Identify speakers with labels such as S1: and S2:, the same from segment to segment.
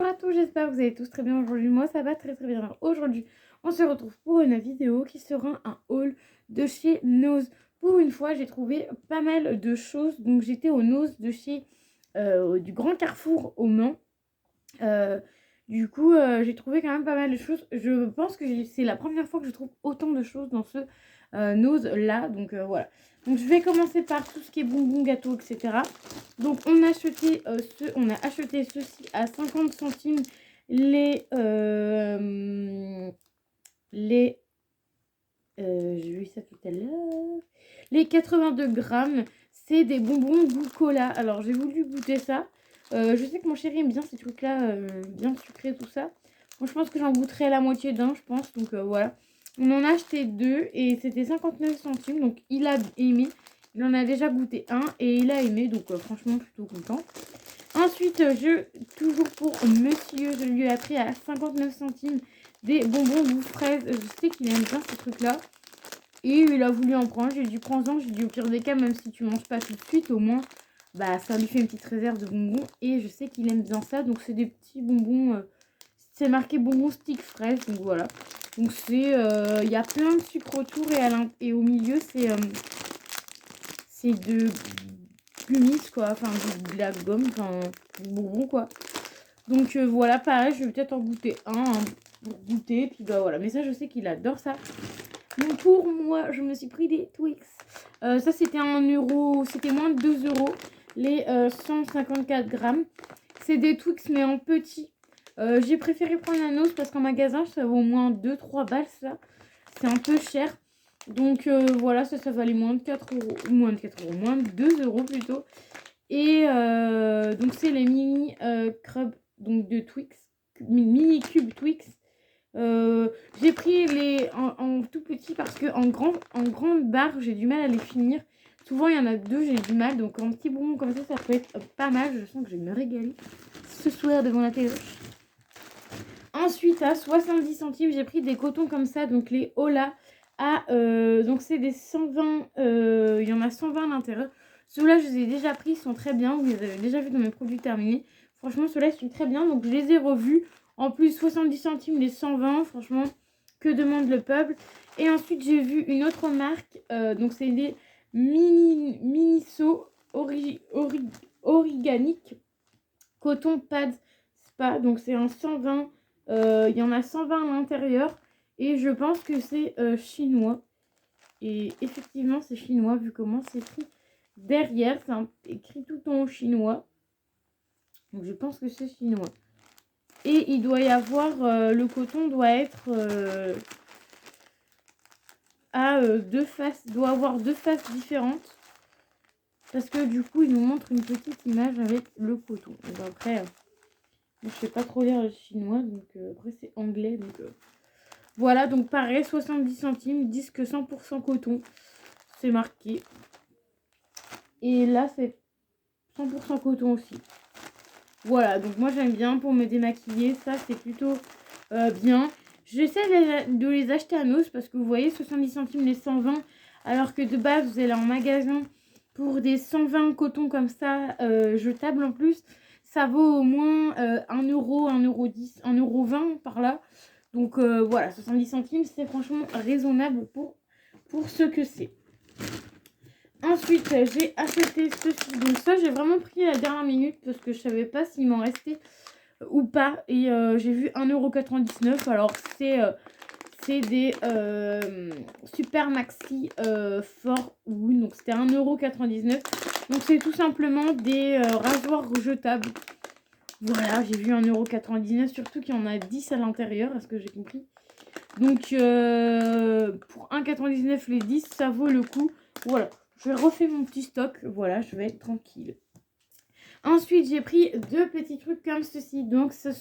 S1: Bonjour à tous, j'espère que vous allez tous très bien aujourd'hui. Moi ça va très bien. Alors, aujourd'hui, on se retrouve pour une vidéo qui sera un haul de chez Nose. Pour une fois, j'ai trouvé pas mal de choses. Donc j'étais au Nose de chez du Grand Carrefour au Mans. J'ai trouvé quand même pas mal de choses. Je pense que c'est la première fois que je trouve autant de choses dans ce Nose là. Voilà. Donc je vais commencer par tout ce qui est bonbons, gâteaux, etc. Donc on a acheté ceci à 50 centimes les j'ai vu ça tout à l'heure. Les 82 grammes, c'est des bonbons goût cola. Alors j'ai voulu goûter ça. Je sais que mon chéri aime bien ces trucs-là, bien sucrés, tout ça. Moi je pense que j'en goûterai la moitié d'un, je pense. Voilà. On en a acheté deux et c'était 59 centimes. Donc il a aimé. Il en a déjà goûté un et il a aimé. Franchement plutôt content. Ensuite, toujours pour monsieur, je lui ai pris à 59 centimes des bonbons goût fraise. Je sais qu'il aime bien ces trucs-là. Et il a voulu en prendre. J'ai dit prends-en. J'ai dit au pire des cas, même si tu manges pas tout de suite, au moins, bah ça lui fait une petite réserve de bonbons. Et je sais qu'il aime bien ça. Donc c'est des petits bonbons. C'est marqué bonbons stick fraise. Donc voilà. Donc il y a plein de sucre autour et au milieu c'est de gummies quoi. Enfin de la gomme. Enfin du bonbon quoi. Voilà, pareil, je vais peut-être en goûter un hein, pour goûter. Puis bah voilà, mais ça, je sais qu'il adore ça. Donc pour moi, je me suis pris des Twix. Ça, c'était 1 €, c'était moins de 2 € les 154 grammes. C'est des Twix, mais en petit. J'ai préféré prendre un os parce qu'en magasin, ça vaut au moins 2-3 balles, ça. C'est un peu cher. Voilà, ça valait moins de 4 €. Moins de 4 €, moins de 2 € plutôt. Et donc, c'est les mini crabs donc de Twix, mini cube Twix. J'ai pris les en tout petit parce que en grande barre, j'ai du mal à les finir. Souvent, il y en a deux, j'ai du mal. Donc, en petit bonbon comme ça peut être pas mal. Je sens que je vais me régaler ce soir devant la télé. Ensuite, à 70 centimes, j'ai pris des cotons comme ça. Donc, les Ola. Donc, c'est des 120. Il y en a 120 à l'intérieur. Ceux-là, je les ai déjà pris. Ils sont très bien. Vous les avez déjà vus dans mes produits terminés. Franchement, ceux-là, ils sont très bien. Donc, je les ai revus. En plus, 70 centimes les 120. Franchement, que demande le peuple. Et ensuite, j'ai vu une autre marque. Donc, c'est les Miniso Organique Coton Pad Spa. Donc, c'est un 120. Il y en a 120 à l'intérieur. Et je pense que c'est chinois. Et effectivement, c'est chinois vu comment c'est écrit derrière. C'est écrit tout en chinois. Donc, je pense que c'est chinois. Et il doit y avoir, le coton doit être à deux faces, doit avoir deux faces différentes. Parce que du coup, il nous montre une petite image avec le coton. Donc après, je sais pas trop lire le chinois, donc après c'est anglais. Voilà, donc pareil, 70 centimes, disent que 100% coton, c'est marqué. Et là, c'est 100% coton aussi. Voilà, donc moi j'aime bien pour me démaquiller, ça c'est plutôt bien. J'essaie de les acheter à Nos parce que vous voyez 70 centimes les 120, alors que de base vous allez en magasin pour des 120 coton comme ça, jetables en plus, ça vaut au moins 1 €, 1,10 €, 1,20 € par là. Voilà, 70 centimes c'est franchement raisonnable pour ce que c'est. Ensuite, j'ai acheté ceci. Donc ça, j'ai vraiment pris à la dernière minute parce que je savais pas s'il m'en restait ou pas. Et j'ai vu 1,99 €. Alors, c'est des Super Maxi Fort Wood. Donc, c'était 1,99 €. Donc, c'est tout simplement des rasoirs jetables. Voilà, j'ai vu 1,99 €. Surtout qu'il y en a 10 à l'intérieur, à ce que j'ai compris. Donc, pour 1,99 € les 10, ça vaut le coup. Voilà. Je refais mon petit stock. Voilà, je vais être tranquille. Ensuite, j'ai pris deux petits trucs comme ceci. Donc, c'est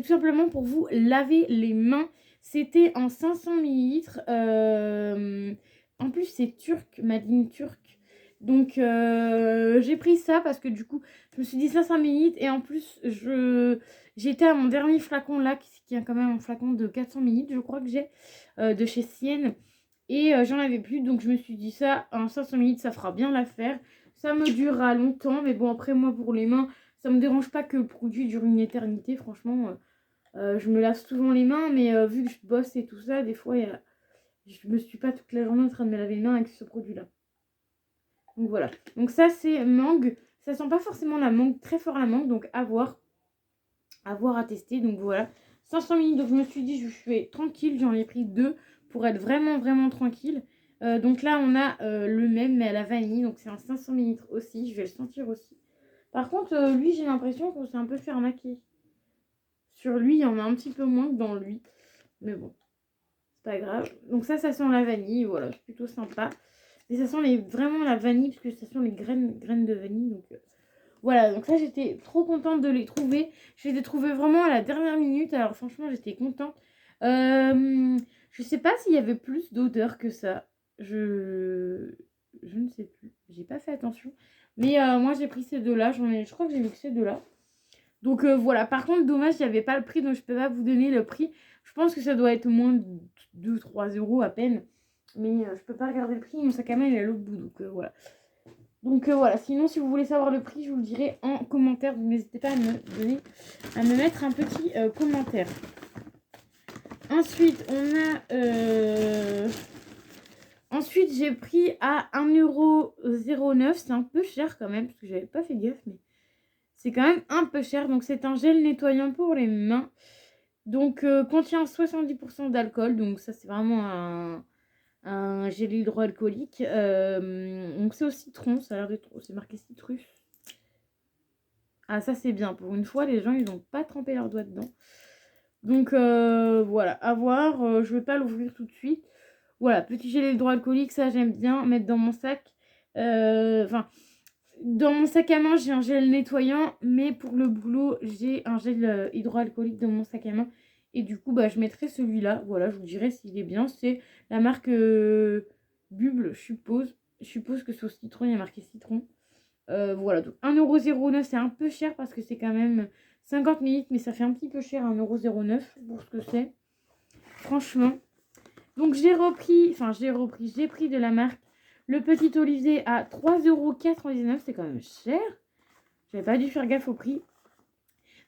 S1: tout simplement pour vous laver les mains. C'était en 500 millilitres. En plus, c'est turc, Madine turc. Donc, j'ai pris ça parce que du coup, je me suis dit 500 millilitres. Et en plus, j'étais à mon dernier flacon là, qui a quand même un flacon de 400 millilitres, je crois que j'ai, de chez Sienne. Et j'en avais plus, donc je me suis dit, 500 millilitres, ça fera bien l'affaire. Ça me durera longtemps, mais bon, après, moi, pour les mains, Ça me dérange pas que le produit dure une éternité, franchement. Je me lave souvent les mains, mais vu que je bosse et tout ça, des fois, je me suis pas toute la journée en train de me laver les mains avec ce produit-là. Donc voilà. Donc ça, c'est mangue. Ça sent pas forcément la mangue, très fort la mangue, donc à voir. À voir, à tester. Donc voilà. 500 ml, donc je me suis dit, je suis tranquille. J'en ai pris 2 pour être vraiment, vraiment tranquille. Donc là, on a le même, mais à la vanille. Donc c'est un 500 ml aussi. Je vais le sentir aussi. Par contre, lui, j'ai l'impression qu'on s'est un peu fait arnaquer. Sur lui, il y en a un petit peu moins que dans lui. Mais bon, c'est pas grave. Donc ça sent la vanille. Voilà, c'est plutôt sympa. Et ça sent vraiment la vanille, parce que ça sent les graines de vanille. Donc voilà, donc ça, j'étais trop contente de les trouver. Je les ai trouvés vraiment à la dernière minute. Alors franchement, j'étais contente. Je sais pas s'il y avait plus d'odeur que ça. Je ne sais plus. J'ai pas fait attention. Mais moi, j'ai pris ces deux-là. Je crois que j'ai mis que ces deux-là. Donc voilà. Par contre, dommage, il n'y avait pas le prix. Donc je peux pas vous donner le prix. Je pense que ça doit être moins de 2-3 euros à peine. Mais je peux pas regarder le prix. Mon sac à main, il est à l'autre bout. Donc voilà. Donc voilà, sinon si vous voulez savoir le prix, je vous le dirai en commentaire. Donc n'hésitez pas à me mettre un petit commentaire. Ensuite, ensuite, j'ai pris à 1,09€. C'est un peu cher quand même, parce que j'avais pas fait gaffe, mais c'est quand même un peu cher. Donc c'est un gel nettoyant pour les mains. Donc contient 70% d'alcool. Donc ça, c'est vraiment un gel hydroalcoolique. Donc c'est au citron, ça a l'air d'être. C'est marqué citrus. Ah, ça c'est bien. Pour une fois, les gens ils n'ont pas trempé leurs doigts dedans. Donc voilà, à voir. Je vais pas l'ouvrir tout de suite. Voilà, petit gel hydroalcoolique, ça j'aime bien mettre dans mon sac. Enfin, dans mon sac à main, j'ai un gel nettoyant, mais pour le boulot, j'ai un gel hydroalcoolique dans mon sac à main. Et du coup, bah, je mettrai celui-là. Voilà, je vous dirai s'il est bien. C'est la marque Bubble, je suppose. Je suppose que sur citron, il y a marqué citron. Voilà, donc 1,09€, c'est un peu cher parce que c'est quand même 50 ml, mais ça fait un petit peu cher, 1,09€ pour ce que c'est. Franchement. Donc j'ai pris de la marque le petit Olivier à 3,99€, c'est quand même cher. J'avais pas dû faire gaffe au prix.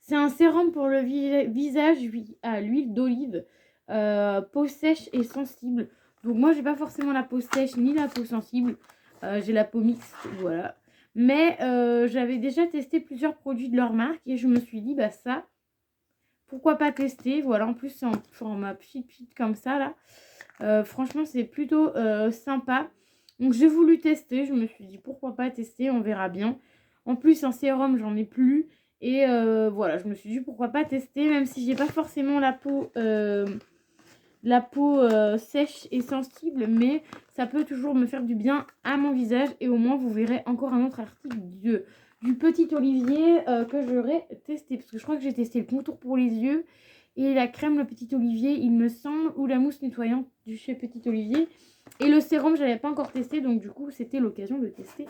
S1: C'est un sérum pour le visage à l'huile d'olive, peau sèche et sensible. Donc moi j'ai pas forcément la peau sèche ni la peau sensible. J'ai la peau mixte, voilà. Mais j'avais déjà testé plusieurs produits de leur marque et je me suis dit bah ça, pourquoi pas tester. Voilà, en plus c'est en format pchit comme ça là. Franchement c'est plutôt sympa. Donc j'ai voulu tester, je me suis dit pourquoi pas tester, on verra bien. En plus un sérum j'en ai plus. Et voilà, je me suis dit pourquoi pas tester, même si j'ai pas forcément la peau sèche et sensible, mais ça peut toujours me faire du bien à mon visage. Et au moins vous verrez encore un autre article du petit Olivier que j'aurais testé, parce que je crois que j'ai testé le contour pour les yeux et la crème le petit Olivier il me semble, ou la mousse nettoyante du chez Petit Olivier, et le sérum j'avais pas encore testé, donc du coup c'était l'occasion de tester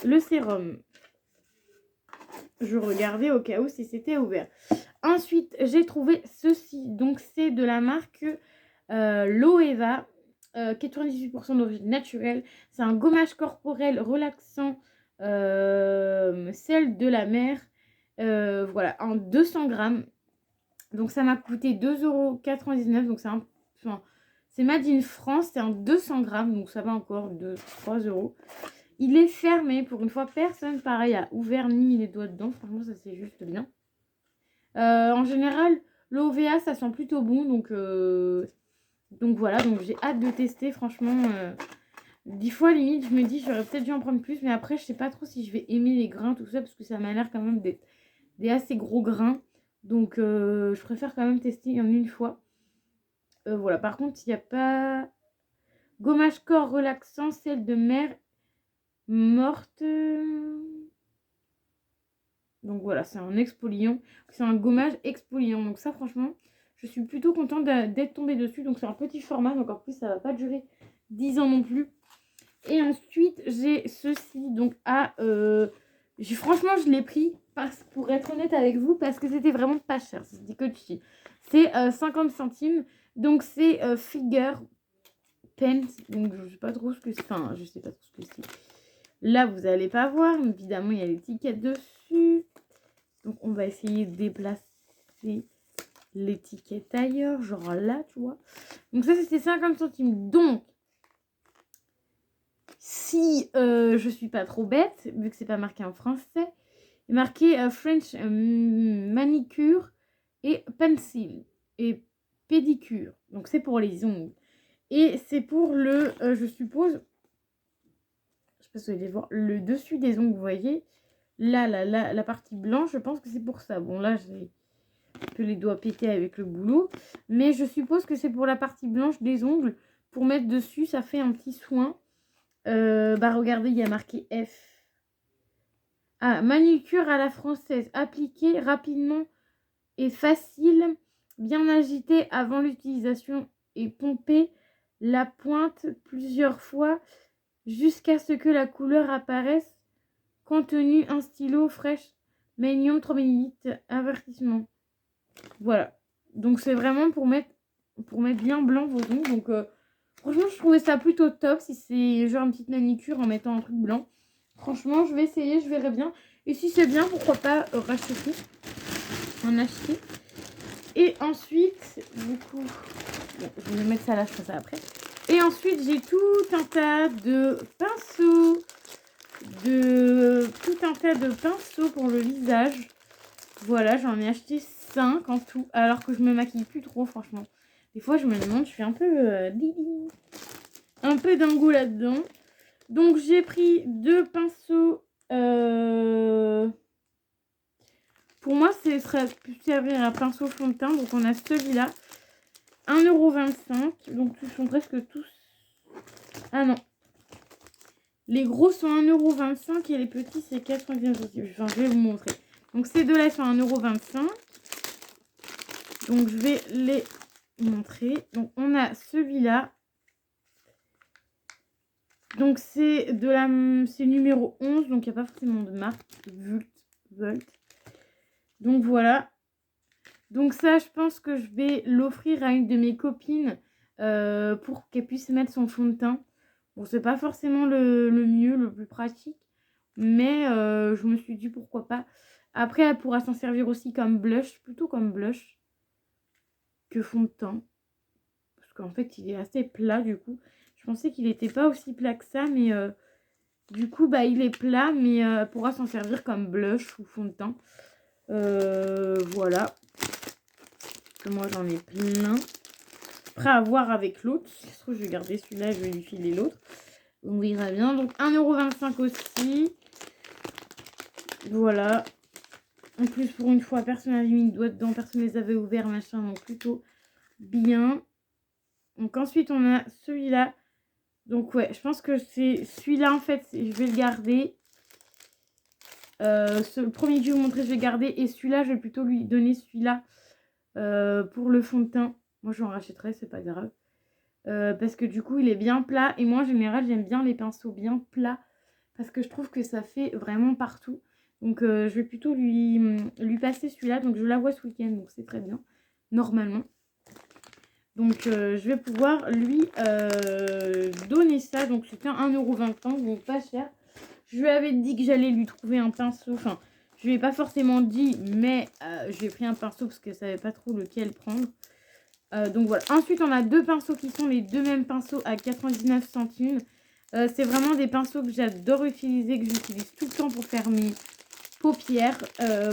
S1: le sérum. Je regardais au cas où si c'était ouvert. Ensuite, j'ai trouvé ceci. Donc, c'est de la marque Loeva, 98% d'origine naturelle. C'est un gommage corporel relaxant, sel de la mer. Voilà, en 200 grammes. Donc, ça m'a coûté 2,99 €. Donc, c'est made in France. C'est en 200 grammes. Donc, ça va encore de 3 €. Il est fermé. Pour une fois, personne, pareil, a ouvert ni mis les doigts dedans. Franchement, ça, c'est juste bien. En général, l'OVA, ça sent plutôt bon. Donc voilà, donc j'ai hâte de tester. Franchement, 10 fois, limite, je me dis, j'aurais peut-être dû en prendre plus. Mais après, je sais pas trop si je vais aimer les grains, tout ça. Parce que ça m'a l'air quand même d'être des assez gros grains. Donc, je préfère quand même tester en une fois. Voilà, par contre, il n'y a pas... Gommage corps relaxant, sel de mer morte. Donc voilà, c'est un exfoliant. C'est un gommage exfoliant. Donc ça, franchement, je suis plutôt contente d'être tombée dessus. Donc c'est un petit format. Donc en plus, ça va pas durer 10 ans non plus. Et ensuite, j'ai ceci. Donc franchement, je l'ai pris pour être honnête avec vous, parce que c'était vraiment pas cher. C'est du Coachy. C'est 50 centimes. Donc c'est Figure Pens. Donc je sais pas trop ce que c'est. Enfin, je sais pas trop ce que c'est. Là, vous n'allez pas voir. Évidemment, il y a l'étiquette dessus. dessus. Donc on va essayer de déplacer l'étiquette ailleurs, genre là, tu vois. Donc ça, c'était 50 centimes. Donc, si je suis pas trop bête, vu que c'est pas marqué en français, il est marqué French manicure et pencil et pédicure. Donc c'est pour les ongles. Et c'est pour le, je suppose, je sais pas si vous allez voir, le dessus des ongles, vous voyez. Là, la partie blanche, je pense que c'est pour ça. Bon, là, j'ai un peu les doigts pétés avec le boulot. Mais je suppose que c'est pour la partie blanche des ongles. Pour mettre dessus, ça fait un petit soin. Bah, regardez, il y a marqué F. Ah, manucure à la française. Appliquée rapidement et facile. Bien agité avant l'utilisation et pomper la pointe plusieurs fois jusqu'à ce que la couleur apparaisse. Contenu un stylo fraîche. Medium 3 ml. Avertissement. Voilà. Donc c'est vraiment pour mettre bien blanc vos ongles. Donc franchement, je trouvais ça plutôt top. Si c'est genre une petite manicure en mettant un truc blanc. Franchement, je vais essayer, je verrai bien. Et si c'est bien, pourquoi pas racheter tout. En acheter. Et ensuite, du coup, bon, je vais mettre ça là, je ferai ça après. Et ensuite, j'ai tout un tas de pinceaux. Tout un tas de pinceaux pour le visage. Voilà, j'en ai acheté 5 en tout. Alors que je me maquille plus trop, franchement. Des fois, je me demande, je suis un peu un peu dingo là-dedans. Donc, j'ai pris 2 pinceaux. Pour moi, ce serait pu servir à pinceau fond de teint. Donc, on a celui-là. 1,25 €. Donc, ils sont presque tous. Ah non. Les gros sont 1,25 € et les petits, c'est 99 centimes. Enfin, je vais vous montrer. Donc, ces deux-là sont 1,25 €. Donc, je vais les montrer. Donc, on a celui-là. Donc, c'est numéro 11. Donc, il n'y a pas forcément de marque. Volt. Donc, voilà. Donc, ça, je pense que je vais l'offrir à une de mes copines pour qu'elle puisse mettre son fond de teint. Bon, c'est pas forcément le mieux, le plus pratique. Mais je me suis dit pourquoi pas. Après, elle pourra s'en servir aussi comme blush. Plutôt comme blush que fond de teint. Parce qu'en fait, il est assez plat du coup. Je pensais qu'il n'était pas aussi plat que ça. Mais du coup, bah, il est plat. Mais elle pourra s'en servir comme blush ou fond de teint. Voilà. Que moi, j'en ai plein. Après à voir avec l'autre. Si ça se trouve, je vais garder celui-là et je vais lui filer l'autre. On verra bien. Donc 1,25 € aussi. Voilà. En plus, pour une fois, personne n'a mis le doigt dedans. Personne ne les avait ouverts, machin. Donc plutôt bien. Donc ensuite, on a celui-là. Donc ouais, je pense que c'est celui-là, en fait, je vais le garder. Le premier que je vais vous montrer, je vais garder. Et celui-là, je vais plutôt lui donner celui-là pour le fond de teint. Moi, j'en rachèterai, c'est pas grave. Parce que du coup, il est bien plat. Et moi, en général, j'aime bien les pinceaux bien plats. Parce que je trouve que ça fait vraiment partout. Donc, je vais plutôt lui passer celui-là. Donc, je la vois ce week-end. Donc, c'est très bien. Normalement. Donc, je vais pouvoir lui donner ça. Donc, c'était 1,25 €. Donc, pas cher. Je lui avais dit que j'allais lui trouver un pinceau. Enfin, je lui ai pas forcément dit. Mais j'ai pris un pinceau parce que je savais pas trop lequel prendre. Donc voilà. Ensuite, on a 2 pinceaux qui sont les 2 mêmes pinceaux à 99 centimes. C'est vraiment des pinceaux que j'adore utiliser, que j'utilise tout le temps pour faire mes paupières.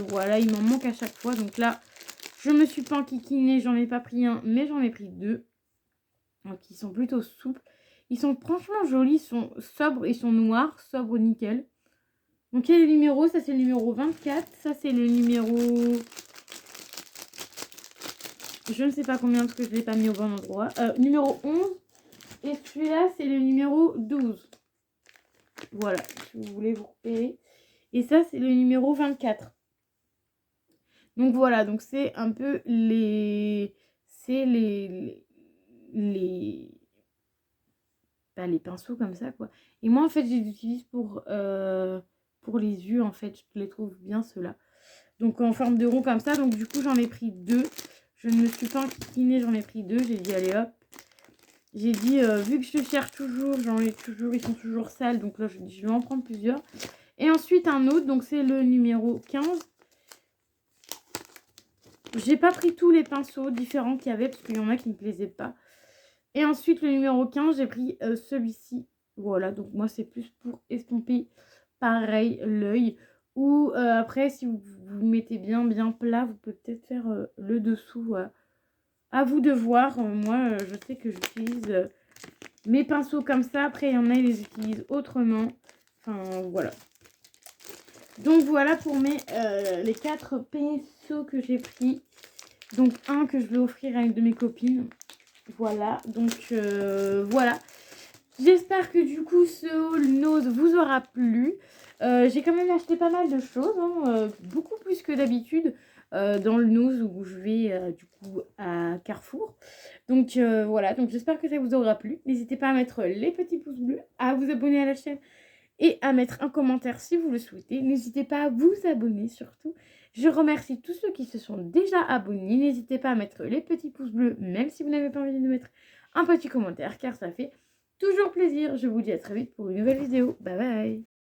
S1: Voilà, il m'en manque à chaque fois. Donc là, je me suis pas enquiquinée, j'en ai pas pris un, mais j'en ai pris 2. Donc ils sont plutôt souples. Ils sont franchement jolis, ils sont sobres, ils sont noirs, sobres nickel. Donc il y a les numéros, ça c'est le numéro 24, ça c'est le numéro... Je ne sais pas combien parce que je ne l'ai pas mis au bon endroit. Numéro 11. Et celui-là, c'est le numéro 12. Voilà, si vous voulez vous repérer. Et ça, c'est le numéro 24. Donc voilà, donc c'est un peu les... C'est les pinceaux comme ça, quoi. Et moi, en fait, je les utilise pour les yeux, en fait. Je les trouve bien, ceux-là. Donc en forme de rond comme ça. Donc du coup, j'en ai pris 2. Je ne me suis pas enquiquinée, j'en ai pris 2. J'ai dit, allez hop. J'ai dit, vu que je cherche toujours, j'en ai toujours, ils sont toujours sales. Donc là, je dis, je vais en prendre plusieurs. Et ensuite un autre, donc c'est le numéro 15. J'ai pas pris tous les pinceaux différents qu'il y avait parce qu'il y en a qui me plaisaient pas. Et ensuite le numéro 15, j'ai pris celui-ci. Voilà, donc moi c'est plus pour estomper pareil l'œil. Ou après si vous mettez bien plat, vous pouvez peut-être faire le dessous. À vous de voir. Moi je sais que j'utilise mes pinceaux comme ça. Après il y en a ils les utilisent autrement. Enfin voilà. Donc voilà pour les 4 pinceaux que j'ai pris. Donc un que je vais offrir à une de mes copines. Voilà, donc voilà. J'espère que du coup ce haul Nose vous aura plu. J'ai quand même acheté pas mal de choses, hein, beaucoup plus que d'habitude dans le Nose où je vais du coup à Carrefour. Donc voilà, donc j'espère que ça vous aura plu. N'hésitez pas à mettre les petits pouces bleus, à vous abonner à la chaîne et à mettre un commentaire si vous le souhaitez. N'hésitez pas à vous abonner surtout. Je remercie tous ceux qui se sont déjà abonnés. N'hésitez pas à mettre les petits pouces bleus, même si vous n'avez pas envie de mettre un petit commentaire, car ça fait toujours plaisir. Je vous dis à très vite pour une nouvelle vidéo. Bye bye.